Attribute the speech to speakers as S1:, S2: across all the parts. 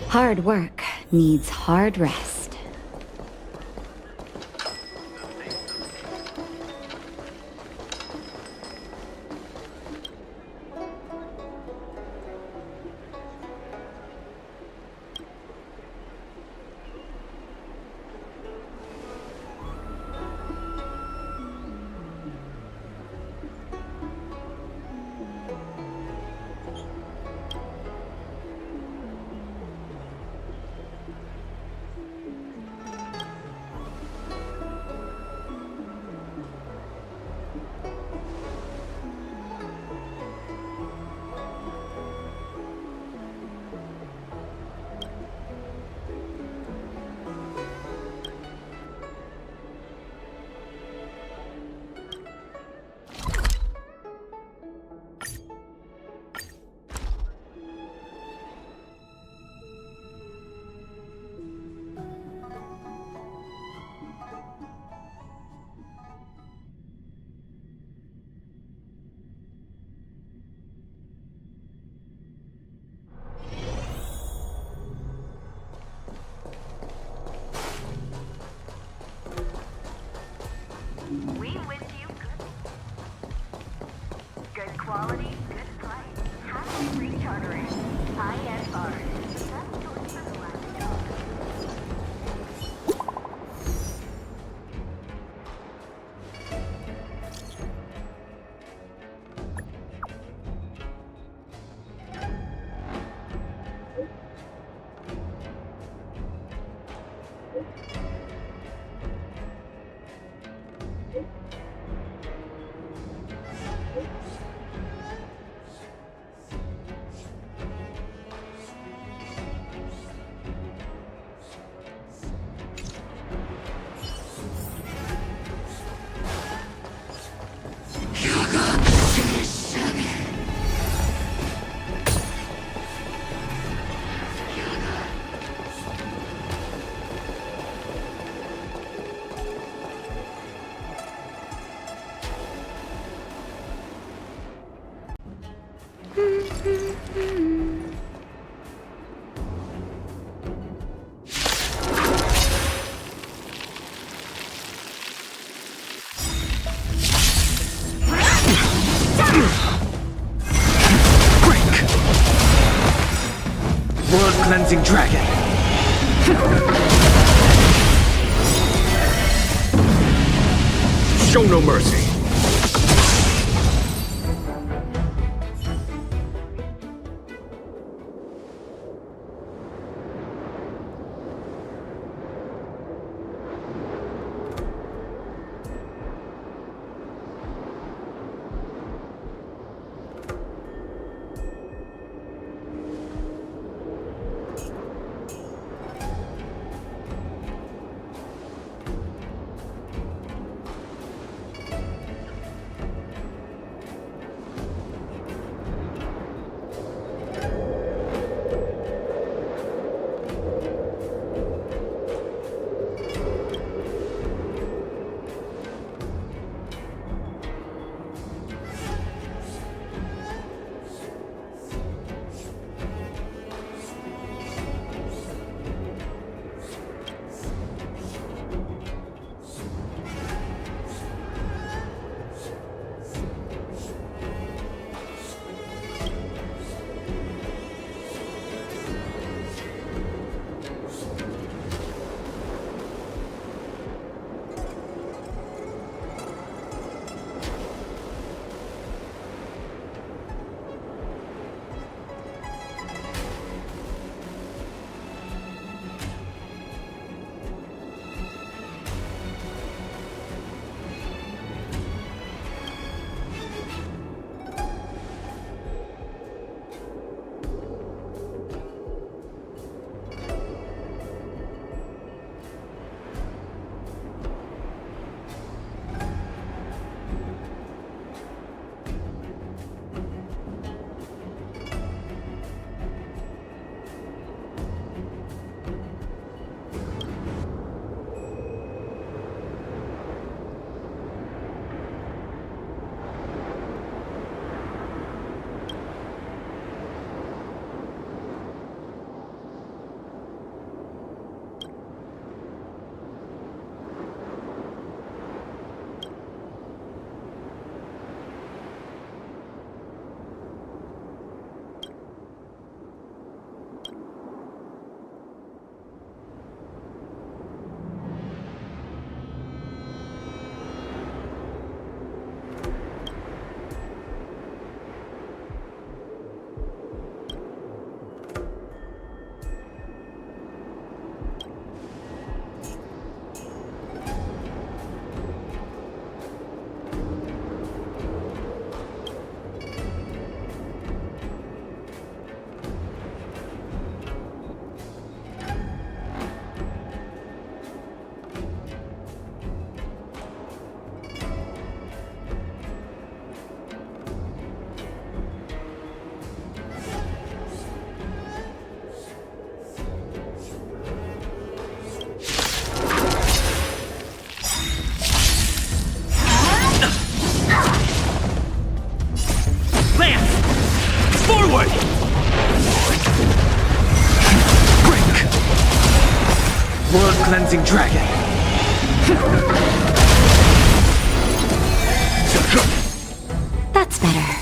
S1: Hard work needs hard rest.
S2: We wish you good quality, good price. Happy rechartering. High-end bars. That's choice for the last dollar.
S3: Break! World-cleansing dragon! Show no mercy!
S4: World-cleansing dragon.
S1: That's better.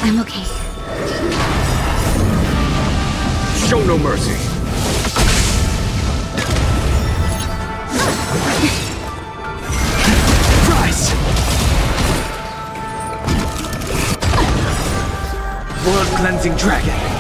S1: I'm okay.
S3: Show no mercy. Rise! World cleansing dragon.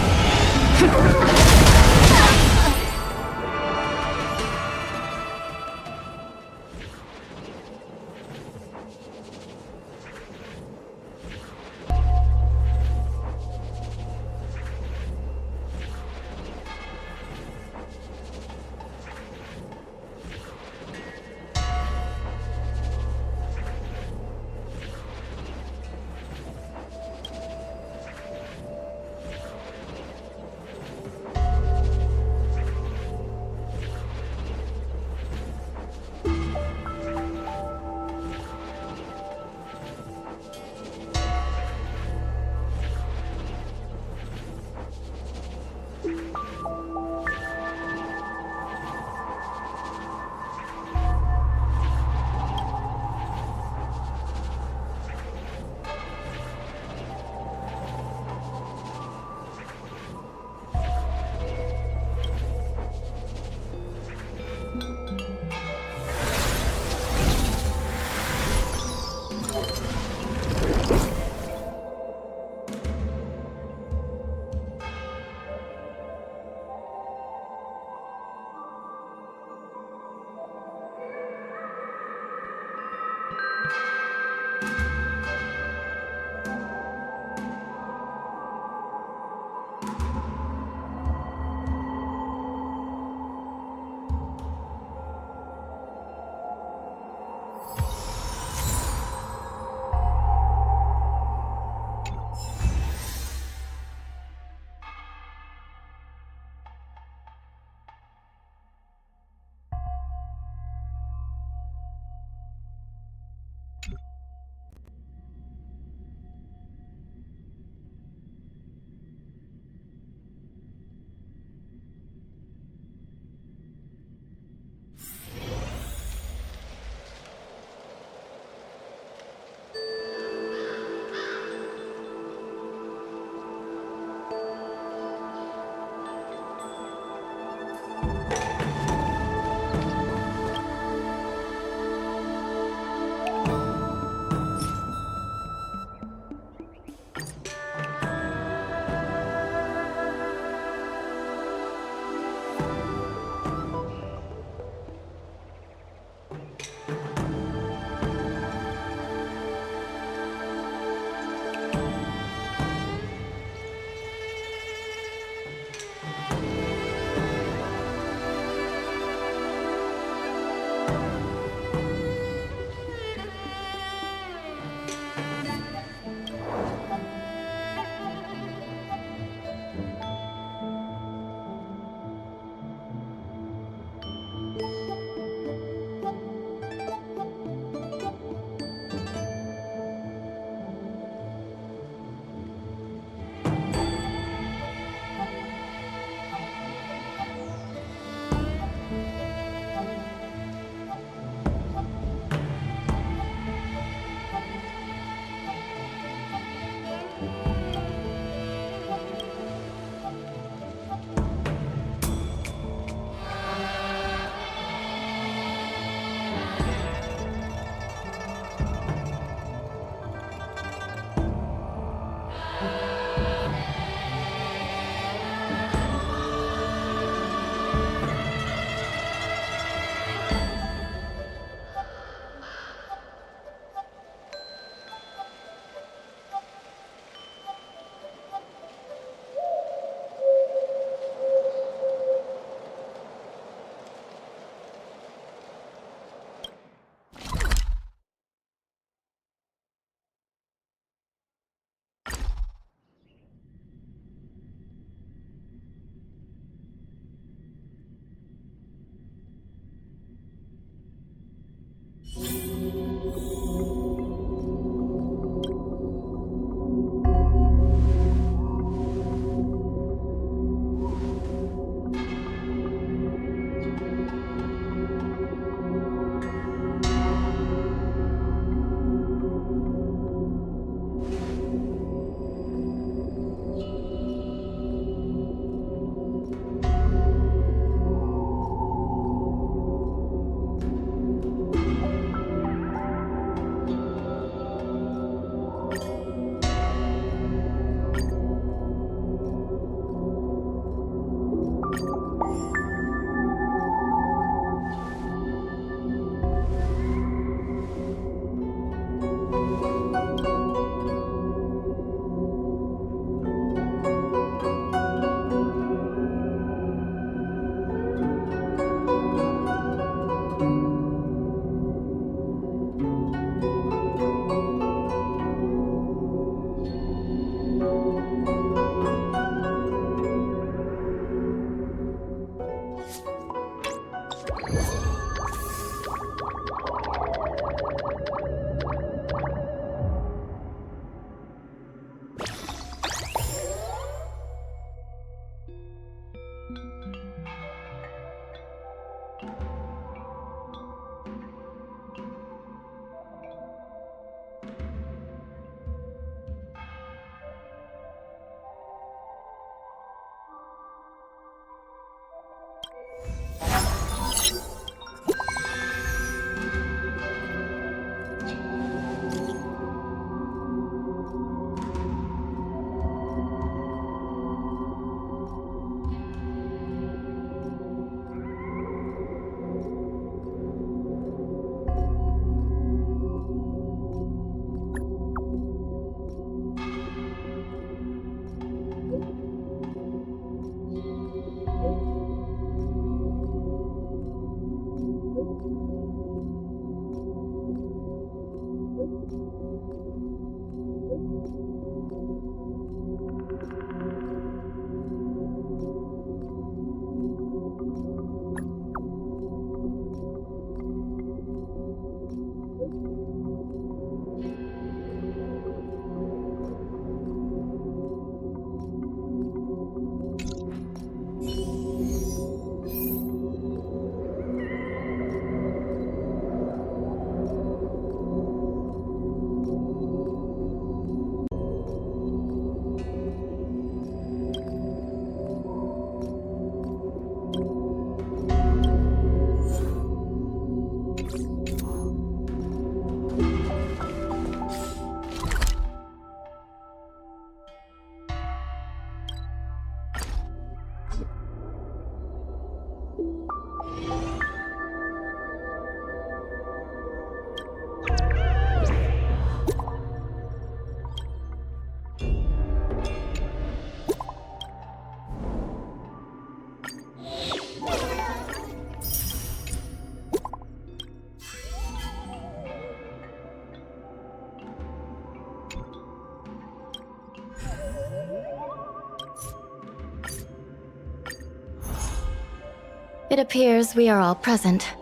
S1: It appears we are all present.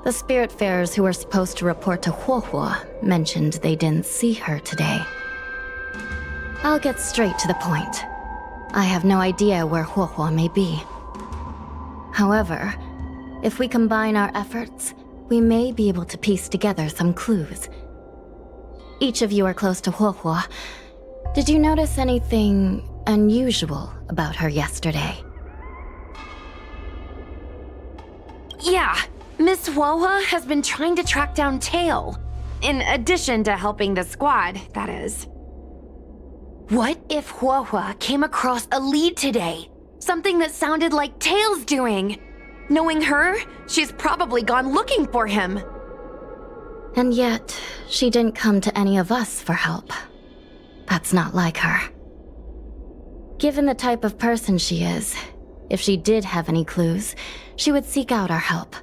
S1: The Spiritfarers who were supposed to report to Huohuo mentioned they didn't see her today. I'll get straight to the point. I have no idea where Huohuo may be. However, if we combine our efforts, we may be able to piece together some clues. Each of you are close to Huohuo. Did you notice anything unusual about her yesterday?
S5: Yeah, Miss Huohua has been trying to track down Tail. In addition to helping the squad, that is. What if Huohua came across a lead today? Something that sounded like Tail's doing. Knowing her, she's probably gone looking for him.
S1: And yet, she didn't come to any of us for help. That's not like her. Given the type of person she is, if she did have any clues, she would seek out our help.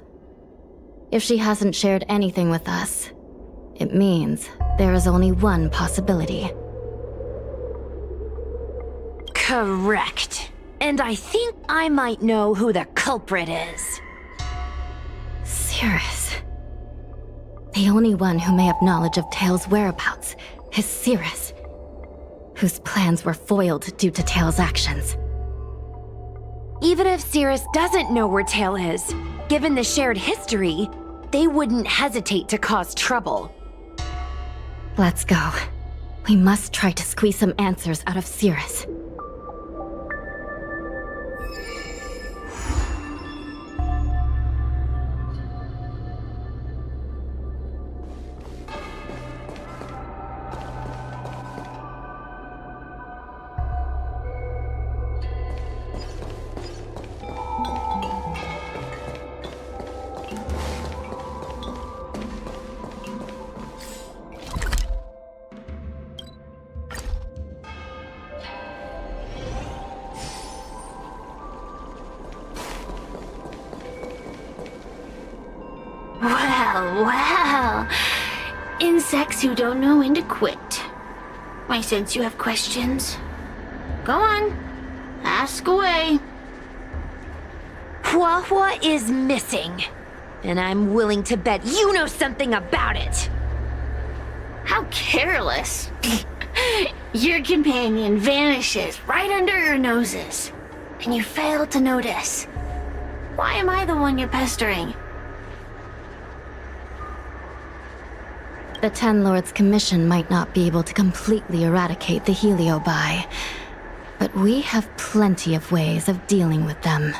S1: If she hasn't shared anything with us, it means there is only one possibility.
S5: Correct. And I think I might know who the culprit is.
S1: Cirrus. The only one who may have knowledge of Tail's whereabouts is Cirrus, whose plans were foiled due to Tail's actions.
S5: Even if Cirrus doesn't know where Tail is, given the shared history, they wouldn't hesitate to cause trouble.
S1: Let's go. We must try to squeeze some answers out of Cirrus.
S6: Well. Insects who don't know when to quit. I sense you have questions. Go on. Ask away.
S5: Huohuo is missing. And I'm willing to bet you know something about it!
S6: How careless. Your companion vanishes right under your noses, and you fail to notice. Why am I the one you're pestering?
S1: The Ten Lords' Commission might not be able to completely eradicate the Heliobi, but we have plenty of ways of dealing with them.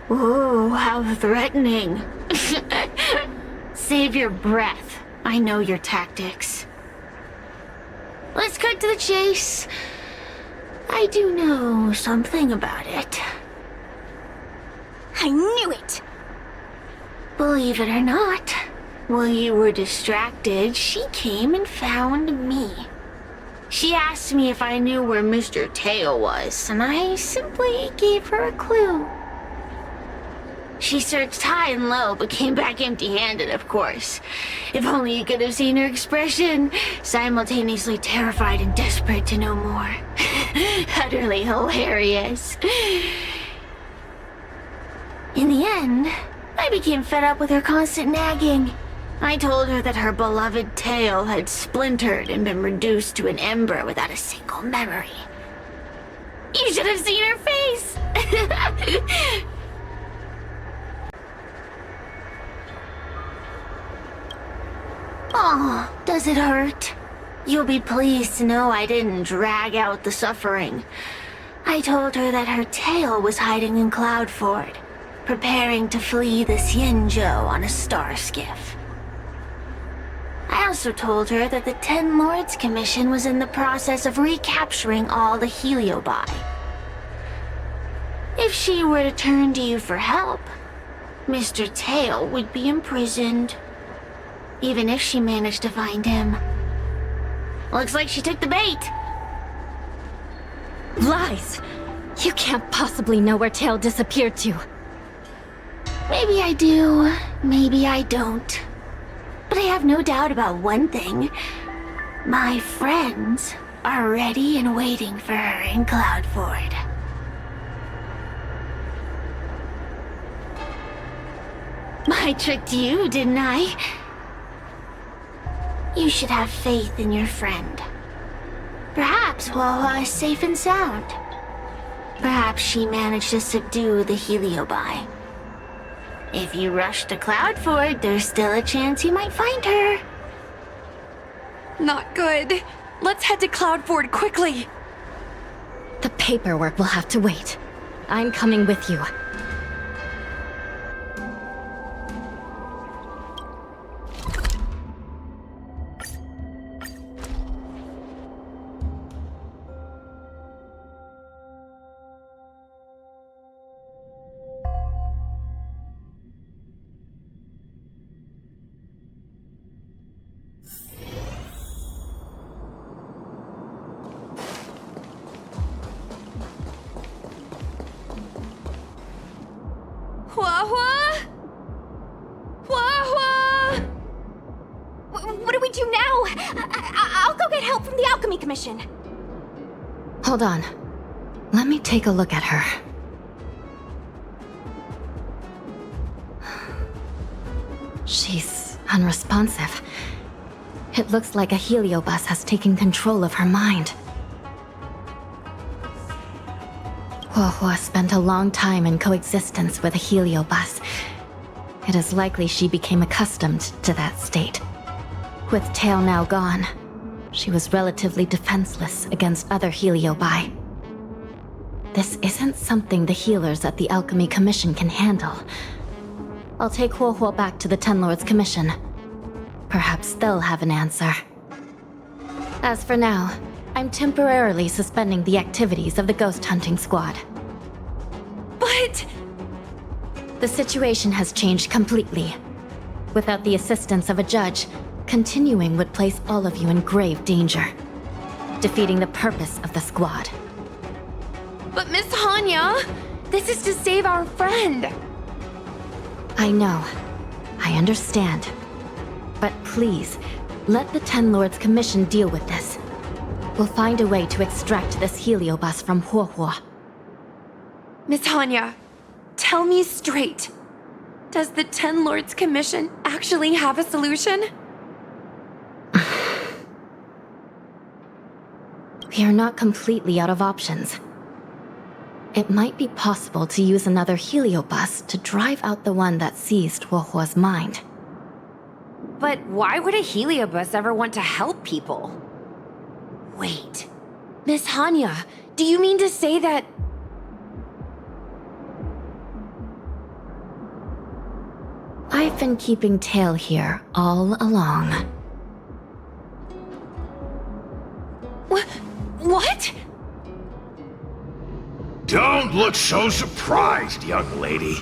S6: Ooh, how threatening. Save your breath. I know your tactics. Let's cut to the chase. I do know something about it.
S7: I knew it!
S6: Believe it or not, while you were distracted, she came and found me. She asked me if I knew where Mr. Tail was, and I simply gave her a clue. She searched high and low, but came back empty-handed, of course. If only you could have seen her expression, simultaneously terrified and desperate to know more. Utterly hilarious. In the end, I became fed up with her constant nagging. I told her that her beloved tail had splintered and been reduced to an ember without a single memory. You should have seen her face! Oh, does it hurt? You'll be pleased to know I didn't drag out the suffering. I told her that her tail was hiding in Cloudford, preparing to flee the Xianzhou on a star skiff. I also told her that the Ten Lords Commission was in the process of recapturing all the Heliobi. If she were to turn to you for help, Mr. Tail would be imprisoned. Even if she managed to find him. Looks like she took the bait.
S1: Lies! You can't possibly know where Tail disappeared to.
S6: Maybe I do, maybe I don't. But I have no doubt about one thing. My friends are ready and waiting for her in Cloudford. I tricked you, didn't I? You should have faith in your friend. Perhaps Wawa is safe and sound. Perhaps she managed to subdue the Heliobi. If you rush to Cloudford, there's still a chance you might find her.
S5: Not good. Let's head to Cloudford quickly.
S1: The paperwork will have to wait. I'm coming with you.
S7: Hua-Hua? Hua-Hua! What do we do now? I'll go get help from the Alchemy Commission.
S1: Hold on. Let me take a look at her. She's unresponsive. It looks like a heliobus has taken control of her mind. Huahua spent a long time in coexistence with a heliobus. It is likely she became accustomed to that state. With Tail now gone, she was relatively defenseless against other heliobi. This isn't something the healers at the Alchemy Commission can handle. I'll take Huahua back to the Ten Lords Commission. Perhaps they'll have an answer. As for now, I'm temporarily suspending the activities of the ghost hunting squad.
S5: But...
S1: The situation has changed completely. Without the assistance of a judge, continuing would place all of you in grave danger, defeating the purpose of the squad.
S5: But Miss Hanya, this is to save our friend.
S1: I know. I understand. But please, let the Ten Lords Commission deal with this. We'll find a way to extract this heliobus from Huahua.
S5: Miss Hanya, tell me straight. Does the Ten Lords Commission actually have a solution?
S1: We are not completely out of options. It might be possible to use another heliobus to drive out the one that seized Huohuo's mind.
S5: But why would a heliobus ever want to help people? Wait, Miss Hanya, do you mean to say that...
S1: I've been keeping tail here all along.
S5: What?
S4: Don't look so surprised, young lady.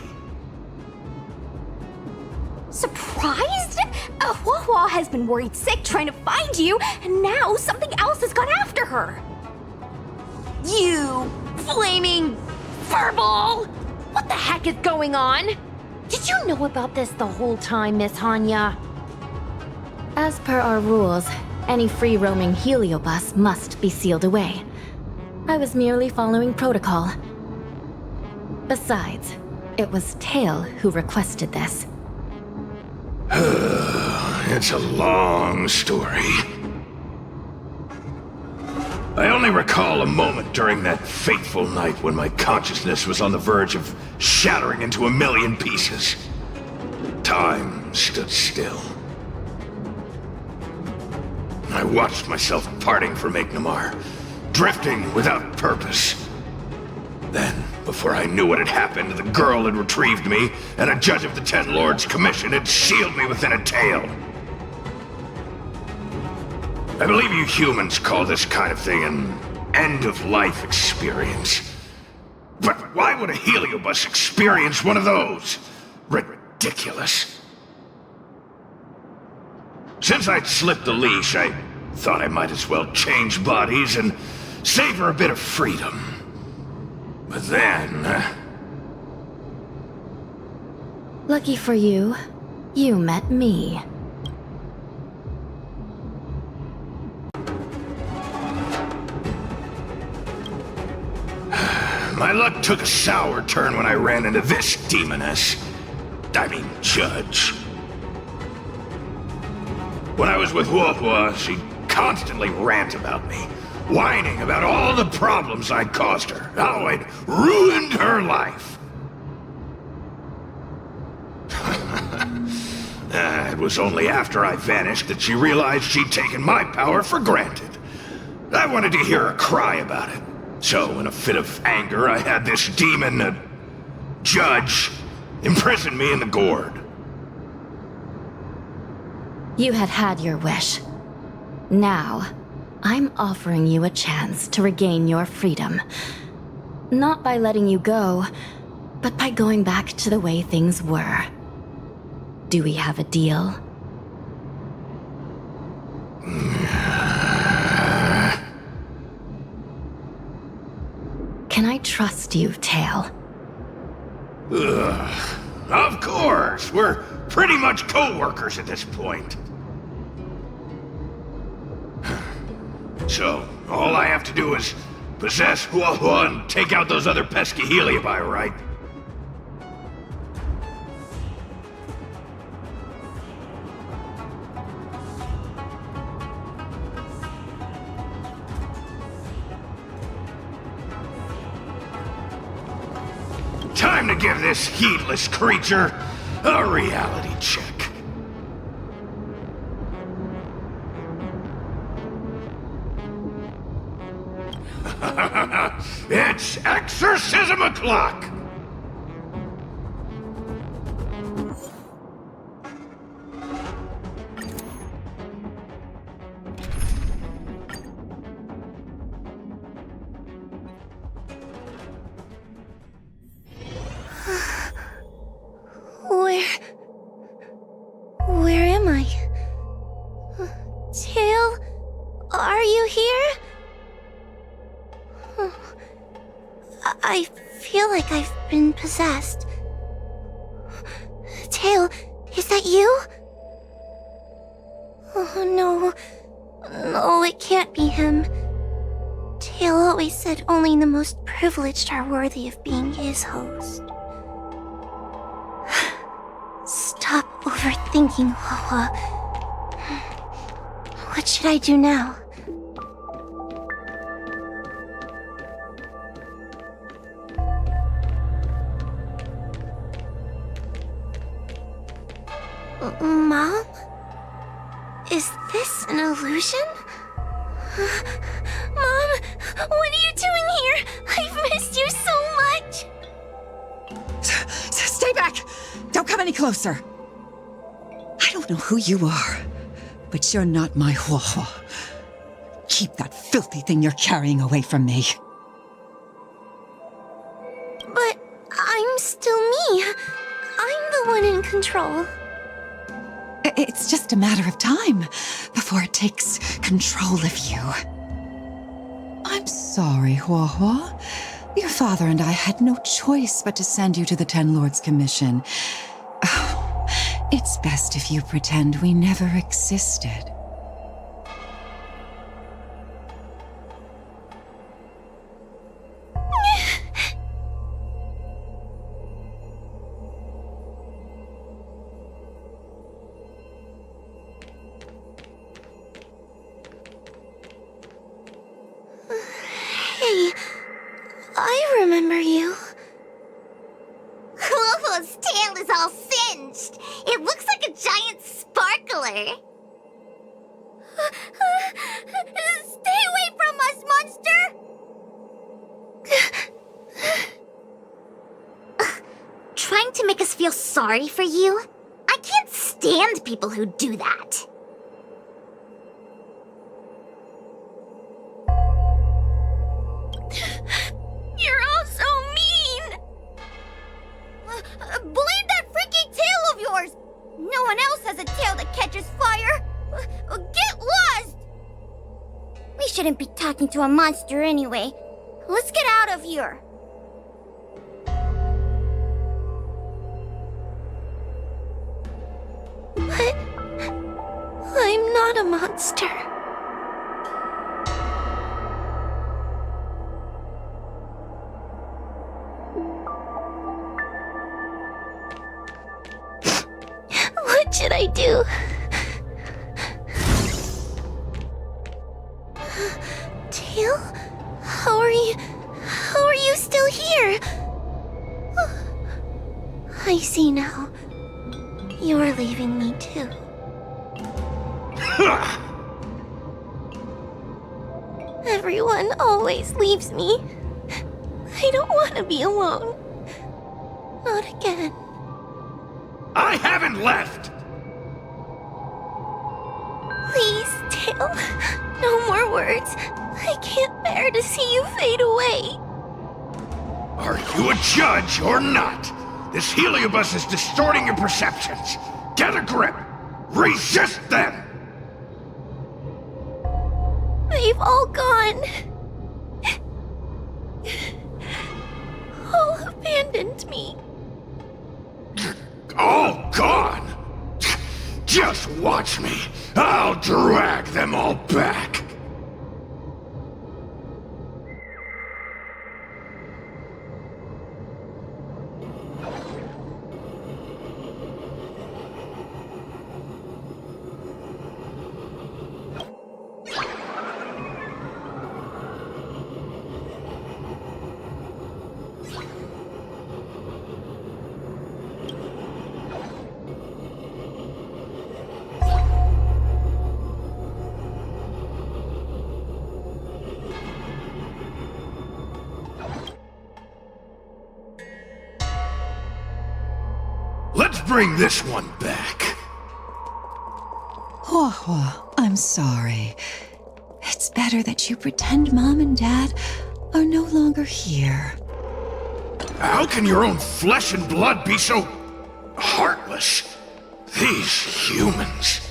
S7: Surprised? Huohuo has been worried sick trying to find you, and now something else has gone after her.
S5: You flaming furball! What the heck is going on? Did you know about this the whole time, Miss Hanya?
S1: As per our rules, any free-roaming heliobus must be sealed away. I was merely following protocol. Besides, it was Tail who requested this.
S4: It's a long story. I only recall a moment during that fateful night when my consciousness was on the verge of shattering into a million pieces. Time stood still. I watched myself parting from Ignomar, drifting without purpose. Then, before I knew what had happened, the girl had retrieved me, and a judge of the Ten Lords Commission had sealed me within a tail. I believe you humans call this kind of thing an end-of-life experience. But why would a heliobus experience one of those? Ridiculous. Since I'd slipped the leash, I thought I might as well change bodies and savor a bit of freedom. But then...
S1: Lucky for you, you met me.
S4: My luck took a sour turn when I ran into this demoness. I mean, judge. When I was with Huohua, she constantly rant about me, whining about all the problems I'd caused her, how I'd ruined her life. It was only after I vanished that she realized she'd taken my power for granted. I wanted to hear her cry about it. So, in a fit of anger, I had this demon, judge, imprison me in the gourd.
S1: You had had your wish. Now, I'm offering you a chance to regain your freedom. Not by letting you go, but by going back to the way things were. Do we have a deal? Can I trust you, Tail?
S4: Ugh. Of course! We're pretty much co-workers at this point. So, all I have to do is possess Huohua and take out those other pesky heliobi, right? Time to give this heedless creature a reality check. It's exorcism o'clock!
S6: Where am I? Tail? Are you here? I feel like I've been possessed. Tail, is that you? Oh no. No, it can't be him. Tail always said only the most privileged are worthy of being his host.
S7: overthinking, Wawa. What should I do now? Mom? Is this an illusion? Mom, what are you doing here? I've missed you so much!
S8: Stay back! Don't come any closer! I don't know who you are, but you're not my Huohuo. Keep that filthy thing you're carrying away from me.
S7: But I'm still me. I'm the one in control.
S8: It's just a matter of time before it takes control of you. I'm sorry, Huohuo. Your father and I had no choice but to send you to the Ten Lords Commission. Oh, it's best if you pretend we never existed.
S7: Hey, I remember you.
S9: Kuohuo's tail is all singed. It looks like a giant sparkler. Stay away from us, monster! Trying to make us feel sorry for you? I can't stand people who do that. You're all so mean! Blame that freaking tail of yours! No one else has a tail that catches fire! Get lost! We shouldn't be talking to a monster anyway. Let's get out of here.
S7: But I'm not a monster. What should I do? Tail? How are you still here? I see now. You're leaving me too. Everyone always leaves me. I don't want to be alone. Not again.
S4: I haven't left!
S7: Please, Tail. No more words. I can't bear to see you fade away.
S4: Are you a judge or not? This heliobus is distorting your perceptions. Get a grip. Resist them!
S7: They've all gone. All abandoned me.
S4: All gone? Just watch me. I'll drag them all back. Let's bring this one back.
S8: Huohuo, I'm sorry. It's better that you pretend Mom and Dad are no longer here.
S4: How can your own flesh and blood be so heartless? These humans.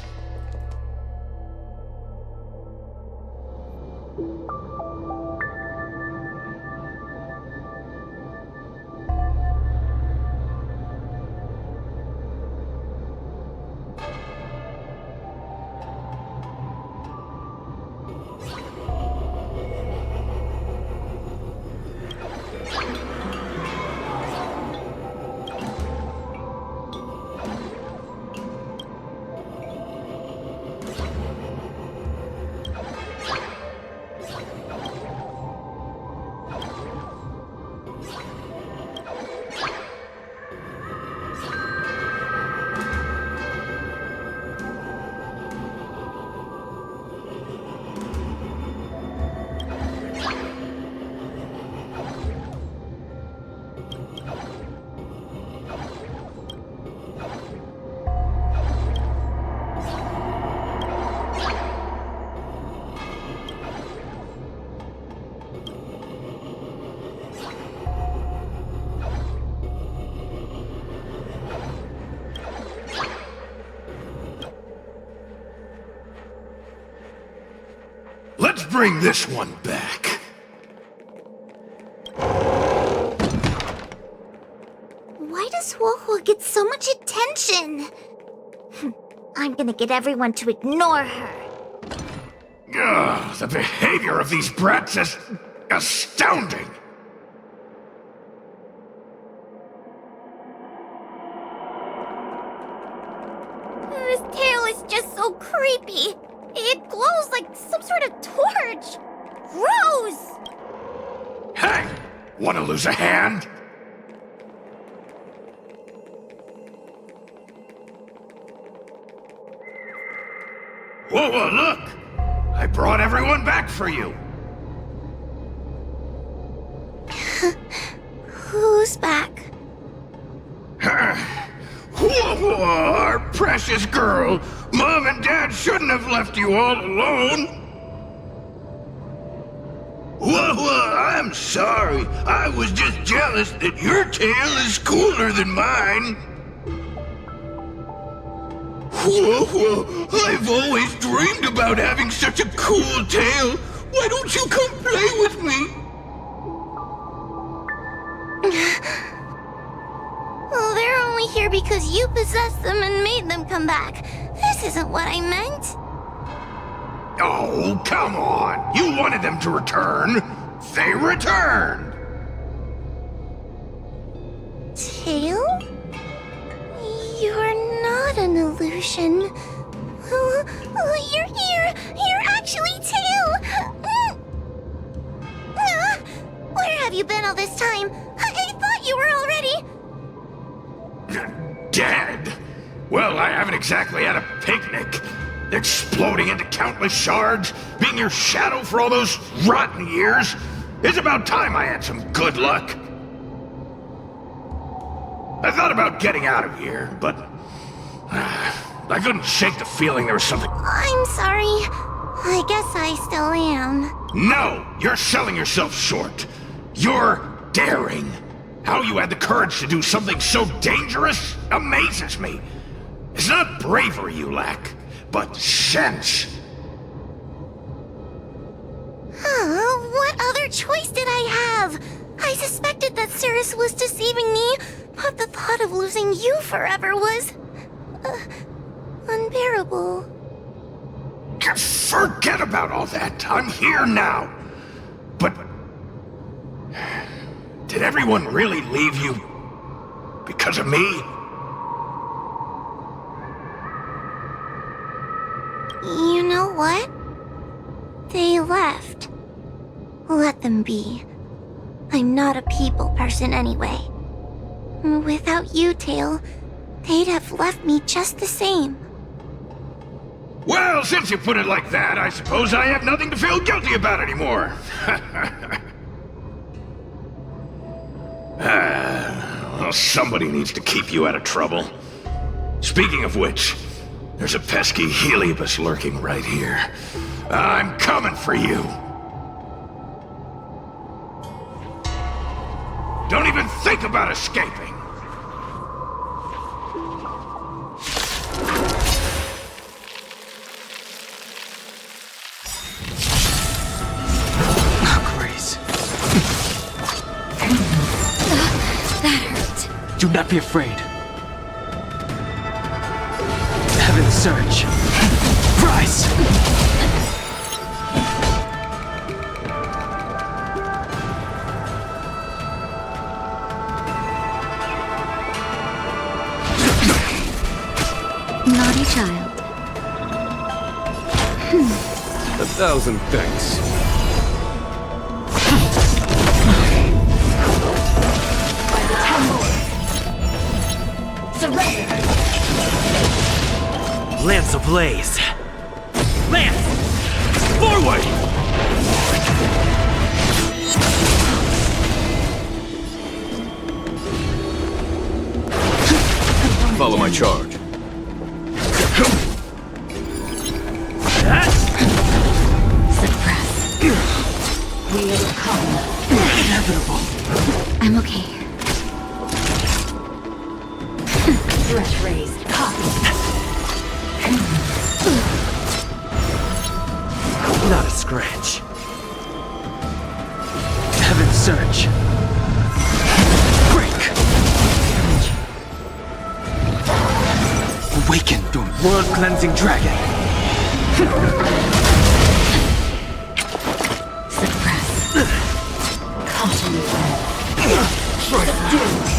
S4: Let's bring this one back.
S9: Why does Wohua get so much attention? I'm gonna get everyone to ignore her.
S4: Ugh, the behavior of these brats is astounding.
S9: This tail is just so creepy. It glows like some sort of torch. Gross!
S4: Hey, wanna lose a hand? Whoa, look! I brought everyone back for you.
S9: Who's back?
S4: Whoa, our precious girl. Mom and Dad shouldn't have left you all alone. Whoa, I'm sorry. I was just jealous that your tail is cooler than mine. Whoa, I've always dreamed about having such a cool tail. Why don't you come play with me?
S9: Oh, they're only here because you possessed them and made them come back. This isn't what I meant.
S4: Oh, come on. You wanted them to return. They returned.
S9: Tail? You're not an illusion. Oh, you're here. You're actually Tail. Where have you been all this time? I thought you were already...
S4: Dead? Well, I haven't exactly had a picnic. Exploding into countless shards, being your shadow for all those rotten years. It's about time I had some good luck. I thought about getting out of here, but I couldn't shake the feeling there was something...
S9: I'm sorry. I guess I still am.
S4: No! You're selling yourself short. You're daring. How you had the courage to do something so dangerous amazes me. It's not bravery you lack, but sense.
S9: What other choice did I have? I suspected that Cirrus was deceiving me, but the thought of losing you forever was... unbearable.
S4: Forget about all that. I'm here now. But... did everyone really leave you because of me?
S9: You know what? They left. Let them be. I'm not a people person anyway. Without you, Tail, they'd have left me just the same.
S4: Well, since you put it like that, I suppose I have nothing to feel guilty about anymore. Well, somebody needs to keep you out of trouble. Speaking of which, there's a pesky Heliobus lurking right here. I'm coming for you. Don't even think about escaping.
S3: Do not be afraid. Heaven surge. Rise!
S1: Naughty child.
S3: 1,000 thanks. Lance ablaze! Lance! Forward!
S10: Follow my charge.
S1: Suppress. We will come.
S3: Inevitable!
S1: I'm okay. Threat raised. Copy.
S3: Not a scratch. Heaven's Surge. Break! Awaken the world-cleansing dragon.
S1: Suppress. Caution. Subdue.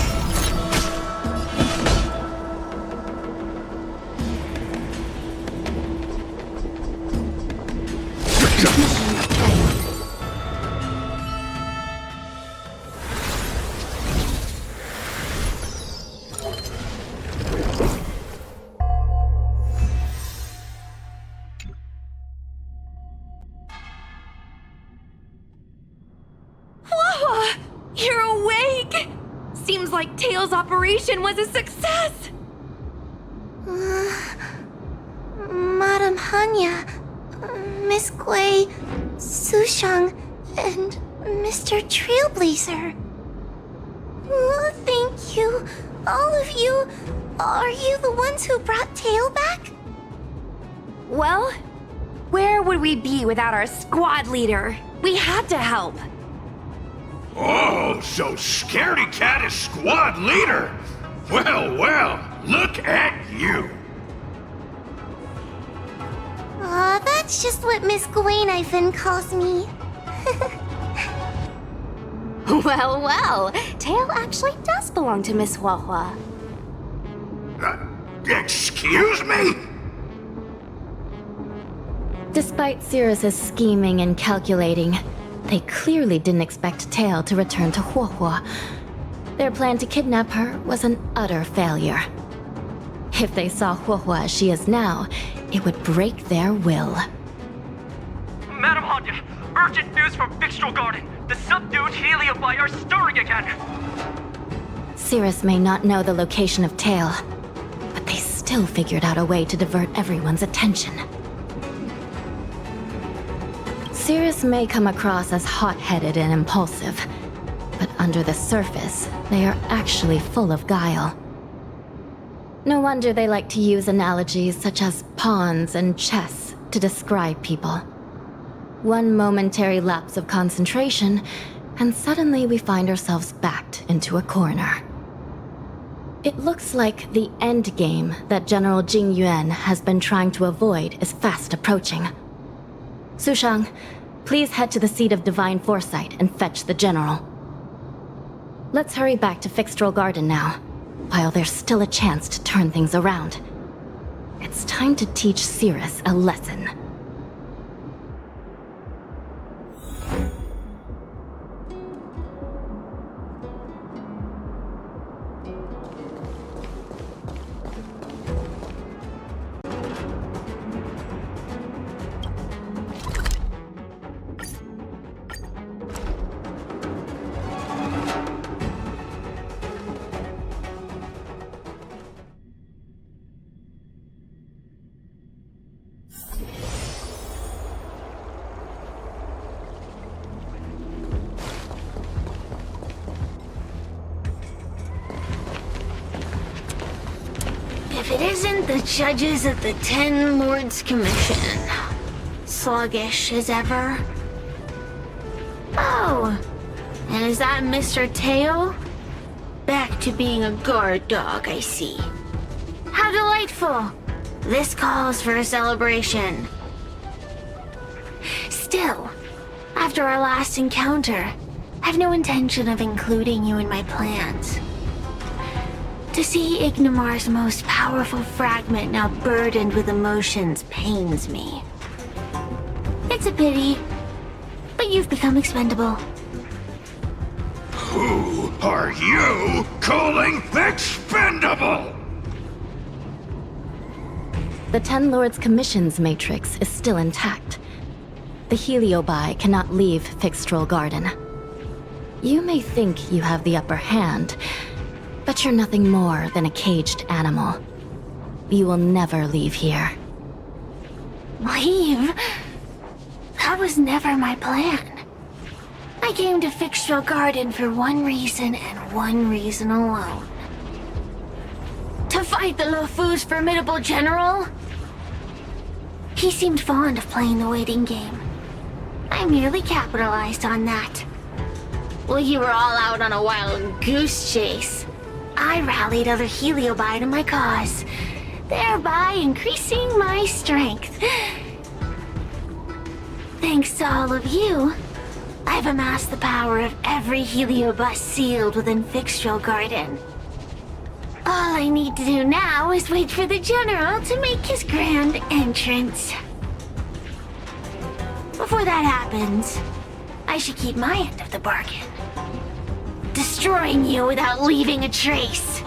S5: You're awake! Seems like Tail's operation was a success!
S9: Madame Hanya, Miss Gui, Sushang, and Mr. Trailblazer. Thank you, all of you. Are you the ones who brought Tail back?
S5: Well, where would we be without our squad leader? We had to help.
S4: Oh, so Scaredy Cat is squad leader! Well, well, look at you!
S9: That's just what Miss Gwainifin calls me.
S7: Well, well, Tail actually does belong to Miss Huahua.
S4: Excuse me?
S1: Despite Cirrus's scheming and calculating, they clearly didn't expect Tail to return to Huahua. Their plan to kidnap her was an utter failure. If they saw Huahua as she is now, it would break their will.
S11: Madam Hanya, urgent news from Victual Garden. The subdued Helium are stirring again.
S1: Cirrus may not know the location of Tail, but they still figured out a way to divert everyone's attention. Cirrus may come across as hot-headed and impulsive, but under the surface, they are actually full of guile. No wonder they like to use analogies such as pawns and chess to describe people. One momentary lapse of concentration, and suddenly we find ourselves backed into a corner. It looks like the end game that General Jing Yuan has been trying to avoid is fast approaching. Sushang, please head to the seat of Divine Foresight and fetch the General. Let's hurry back to Fixtral Garden now, while there's still a chance to turn things around. It's time to teach Cirrus a lesson.
S6: If it isn't the judges at the Ten Lords Commission. Sluggish as ever. Oh, and is that Mr. Tail? Back to being a guard dog, I see. How delightful! This calls for a celebration. Still, after our last encounter, I have no intention of including you in my plans. To see Ignimar's most powerful fragment now burdened with emotions pains me. It's a pity, but you've become expendable.
S4: Who are you calling expendable?
S1: The Ten Lords' commissions matrix is still intact. The Heliobi cannot leave Fixtral Garden. You may think you have the upper hand, but you're nothing more than a caged animal. You will never leave here.
S6: Leave? That was never my plan. I came to Fixtral Garden for one reason and one reason alone. To fight the Luofu's formidable general? He seemed fond of playing the waiting game. I merely capitalized on that. While you were all out on a wild goose chase, I rallied other Heliobi to my cause, thereby increasing my strength. Thanks to all of you, I've amassed the power of every Heliobus sealed within Fixtral Garden. All I need to do now is wait for the General to make his grand entrance. Before that happens, I should keep my end of the bargain. Destroying you without leaving a trace.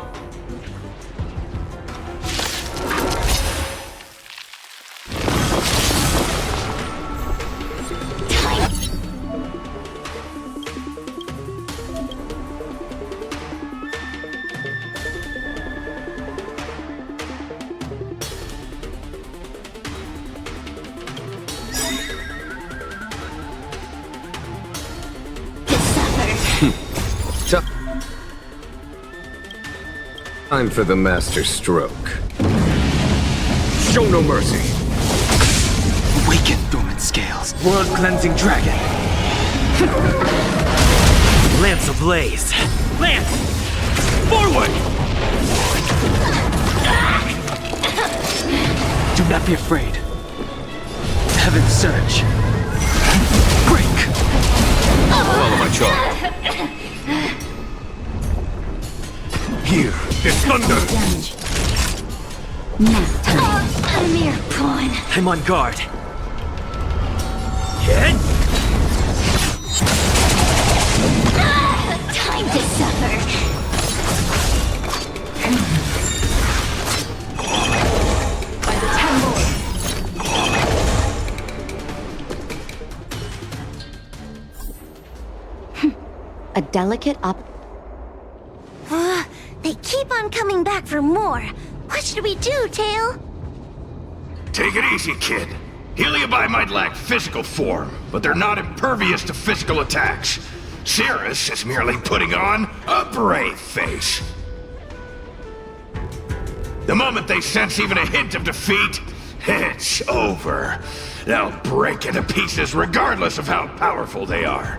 S10: Time for the master stroke. Show no mercy.
S3: Awaken, dormant scales. World-cleansing dragon. Lance ablaze. Lance! Forward! Do not be afraid. Heaven's surge. Break!
S10: Follow my charge.
S4: Here is thunder!
S1: Nap time.
S7: A mere pawn.
S3: I'm on guard. Hit!
S7: Time to suffer. By the Ten Lords.
S1: A delicate op.
S9: They keep on coming back for more. What should we do, Tail?
S4: Take it easy, kid. Heliobi might lack physical form, but they're not impervious to physical attacks. Cirrus is merely putting on a brave face. The moment they sense even a hint of defeat, it's over. They'll break into pieces regardless of how powerful they are.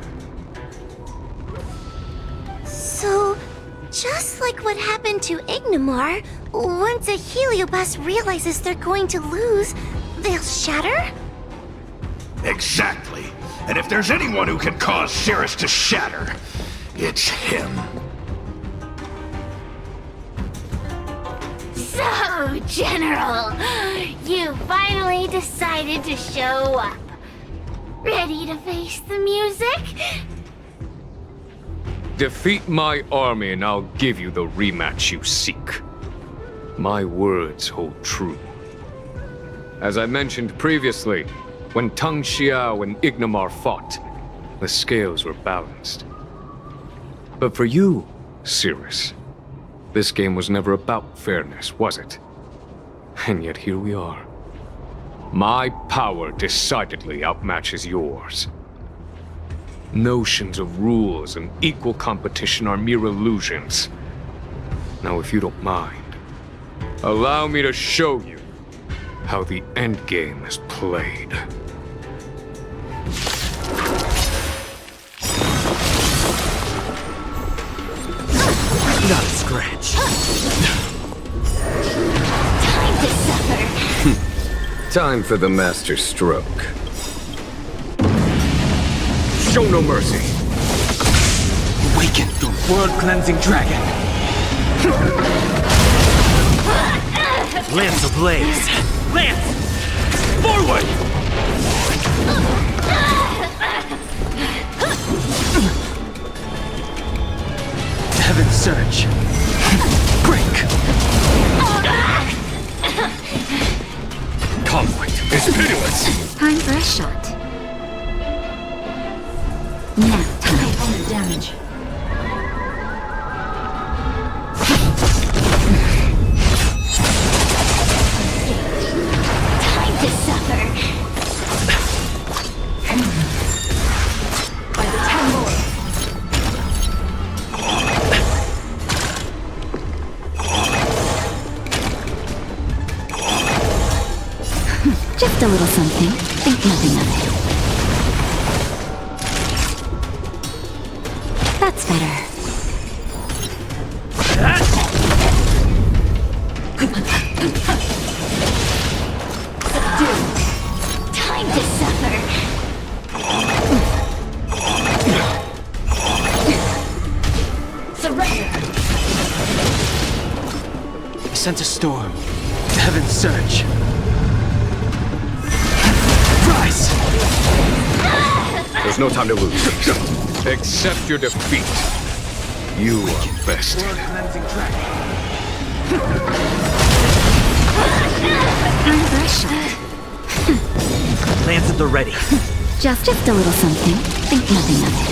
S9: So, just like what happened to Ignimar, once a Heliobus realizes they're going to lose, they'll shatter?
S4: Exactly. And if there's anyone who can cause Cirrus to shatter, it's him.
S6: So, General, you finally decided to show up. Ready to face the music?
S10: Defeat my army and I'll give you the rematch you seek. My words hold true. As I mentioned previously, when Tang Xiao and Ignimar fought, the scales were balanced. But for you, Cirrus, this game was never about fairness, was it? And yet here we are. My power decidedly outmatches yours. Notions of rules and equal competition are mere illusions. Now, if you don't mind, allow me to show you how the endgame is played.
S3: Not a scratch.
S7: Time to suffer.
S10: Time for the master stroke. Show no mercy.
S3: Awaken the world-cleansing dragon. Lance ablaze. Lance! Forward! Heaven's surge. Break!
S10: Conflict is pitiless!
S7: Time for a shot. Now, time on the damage. Time to suffer. By the 10 more. Just a little something. Think nothing of it. That's better. Subdue. Time to suffer. Surrender.
S3: I sent a storm. Heaven's surge. Rise!
S10: There's no time to lose. Accept your defeat. You are bested.
S7: Time for a shot.
S3: Lance at the ready.
S7: Just a little something. Think nothing of it.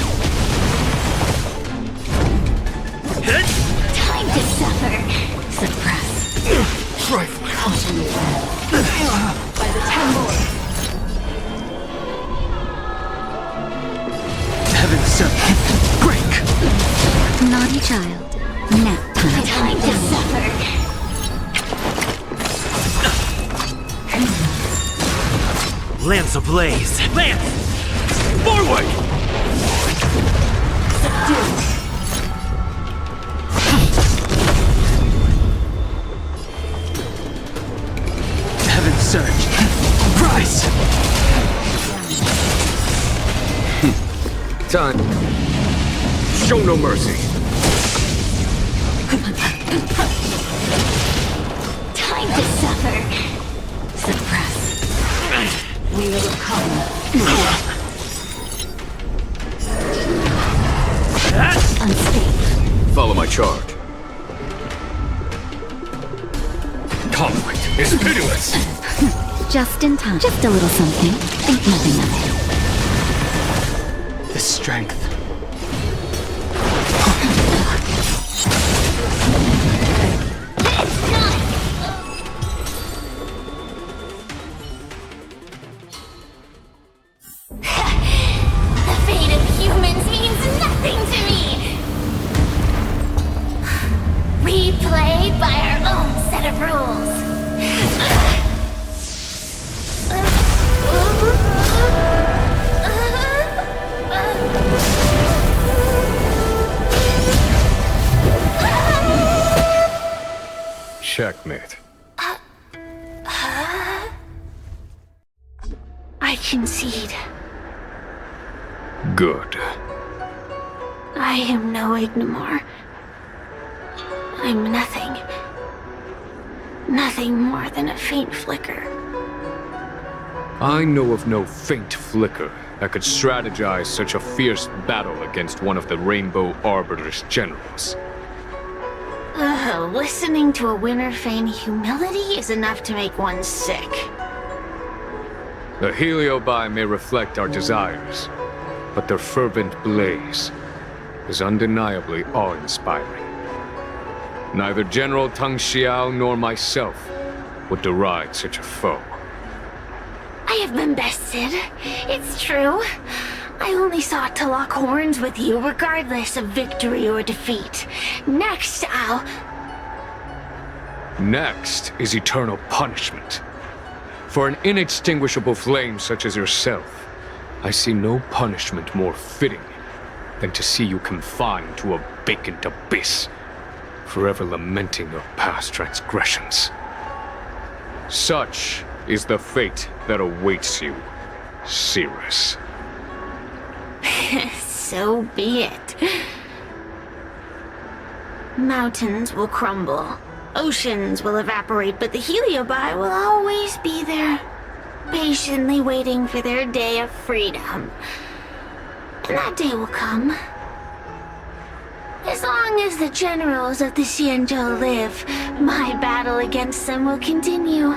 S7: Time to suffer. Suppress.
S3: Trifling.
S7: Caution. By the 10 more.
S3: Heaven's surge. Break!
S7: Naughty child. Nap time. Time to suffer.
S3: Lance ablaze. Lance! Forward!
S7: Subdue.
S3: Heaven's surge. Rise!
S10: Time. Show no mercy.
S7: Time to suffer. Suppress. We will come. Unstable.
S10: Follow my charge. Conflict is pitiless!
S7: Just in time. Just a little something. Think nothing of it.
S3: The strength.
S9: The fate of humans means nothing to me! We play by our own set of rules.
S10: Checkmate.
S6: I concede.
S10: Good.
S6: I am no Ignimor. I'm nothing. Nothing more than a faint flicker.
S10: I know of no faint flicker that could strategize such a fierce battle against one of the Rainbow Arbiter's generals.
S6: Listening to a winner feign humility is enough to make one sick.
S10: The Heliobi may reflect our desires, but their fervent blaze is undeniably awe-inspiring. Neither General Tang Xiao nor myself would deride such a foe.
S6: I have been bested. It's true. I only sought to lock horns with you regardless of victory or defeat. Next,
S10: Next is eternal punishment. For an inextinguishable flame such as yourself, I see no punishment more fitting than to see you confined to a vacant abyss, forever lamenting your past transgressions. Such is the fate that awaits you, Cirrus.
S6: So be it. Mountains will crumble. Oceans will evaporate, but the Heliobi will always be there, patiently waiting for their day of freedom. And that day will come. As long as the generals of the Xianzhou live, my battle against them will continue.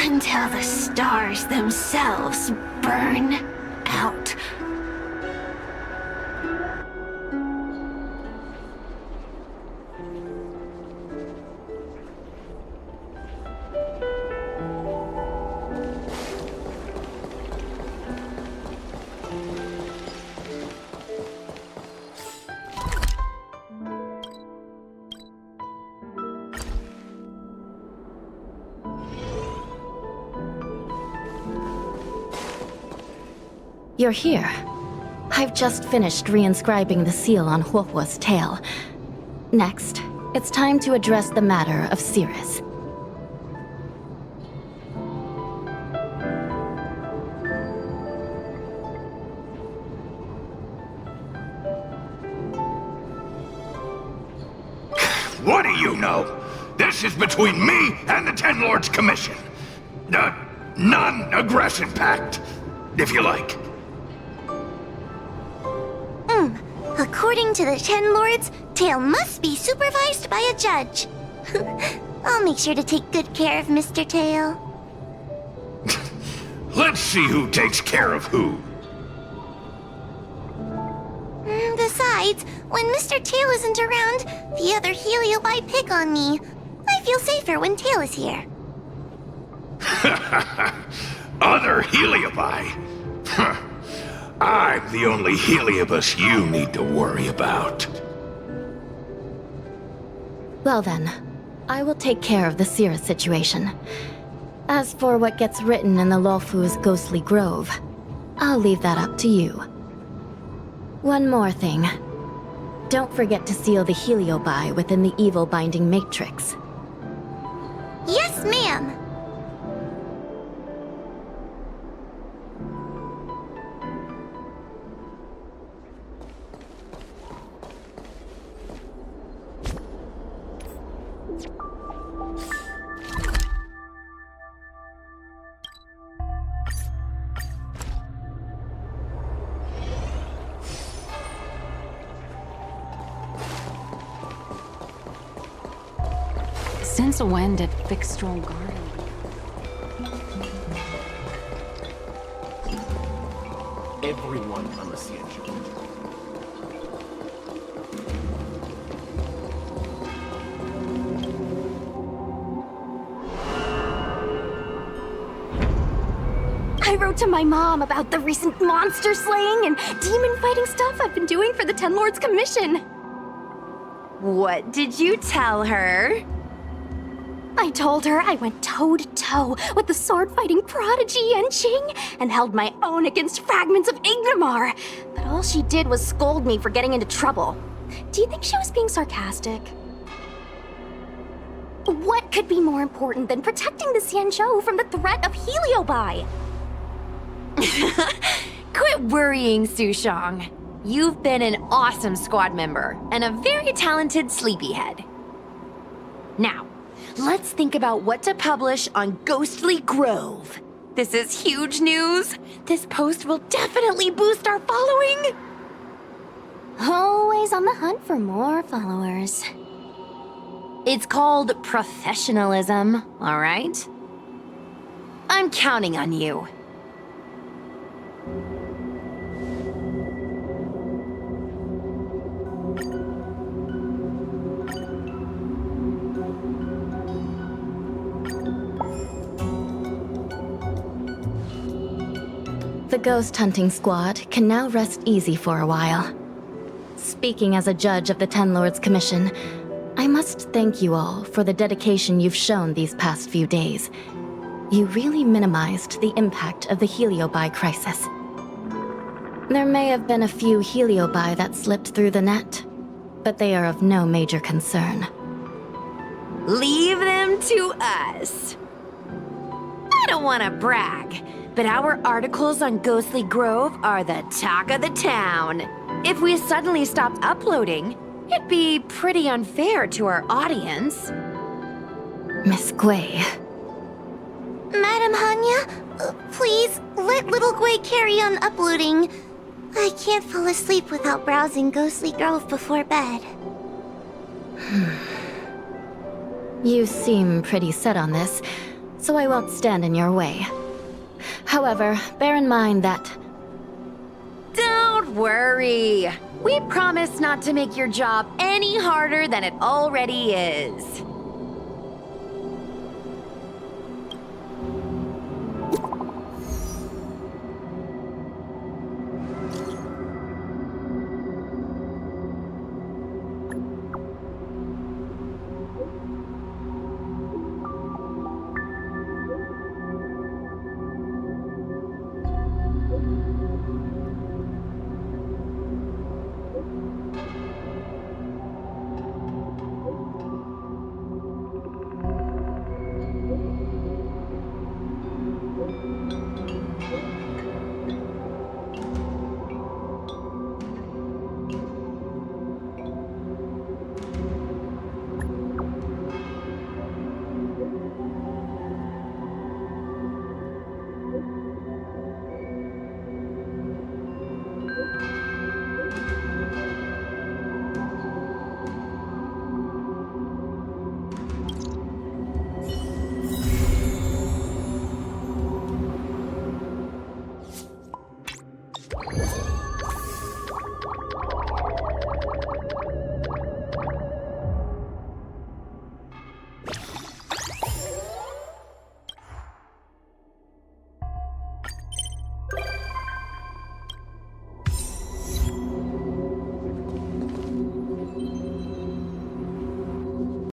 S6: until the stars themselves burn out.
S1: You're here. I've just finished reinscribing the seal on Huohuo's tail. Next, it's time to address the matter of Cirrus.
S4: What do you know? This is between me and the Ten Lords Commission. A non-aggression pact, if you like.
S9: According to the Ten Lords, Tail must be supervised by a judge. I'll make sure to take good care of Mr. Tail.
S4: Let's see who takes care of who.
S9: Besides, when Mr. Tail isn't around, the other Heliobi pick on me. I feel safer when Tail is here.
S4: Other Heliobi? Huh. I'm the only Heliobus you need to worry about.
S1: Well then, I will take care of the Cirrus situation. As for what gets written in the Luofu's ghostly grove, I'll leave that up to you. One more thing. Don't forget to seal the Heliobi within the evil binding matrix.
S9: Yes, ma'am.
S5: Since when did Fixstral Garden?
S3: Everyone on the CNG.
S7: I wrote to my mom about the recent monster slaying and demon fighting stuff I've been doing for the Ten Lords Commission.
S5: What did you tell her?
S7: I told her I went toe-to-toe with the sword-fighting prodigy Yanqing and held my own against fragments of Ignamar, but all she did was scold me for getting into trouble. Do you think she was being sarcastic? What could be more important than protecting the Xianzhou from the threat of Heliobi?
S5: Quit worrying, Sushang. You've been an awesome squad member and a very talented sleepyhead. Now, let's think about what to publish on Ghostly Grove. This is huge news. This post will definitely boost our following.
S7: Always on the hunt for more followers.
S5: It's called professionalism, all right? I'm counting on you.
S1: The ghost hunting squad can now rest easy for a while. Speaking as a judge of the Ten Lords Commission, I must thank you all for the dedication you've shown these past few days. You really minimized the impact of the Heliobi crisis. There may have been a few Heliobi that slipped through the net, but they are of no major concern.
S5: Leave them to us. I don't want to brag, but our articles on Ghostly Grove are the talk of the town. If we suddenly stopped uploading, it'd be pretty unfair to our audience.
S1: Miss Gui.
S9: Madam Hanya, please let little Gui carry on uploading. I can't fall asleep without browsing Ghostly Grove before bed.
S1: You seem pretty set on this, so I won't stand in your way. However, bear in mind that...
S5: Don't worry. We promise not to make your job any harder than it already is.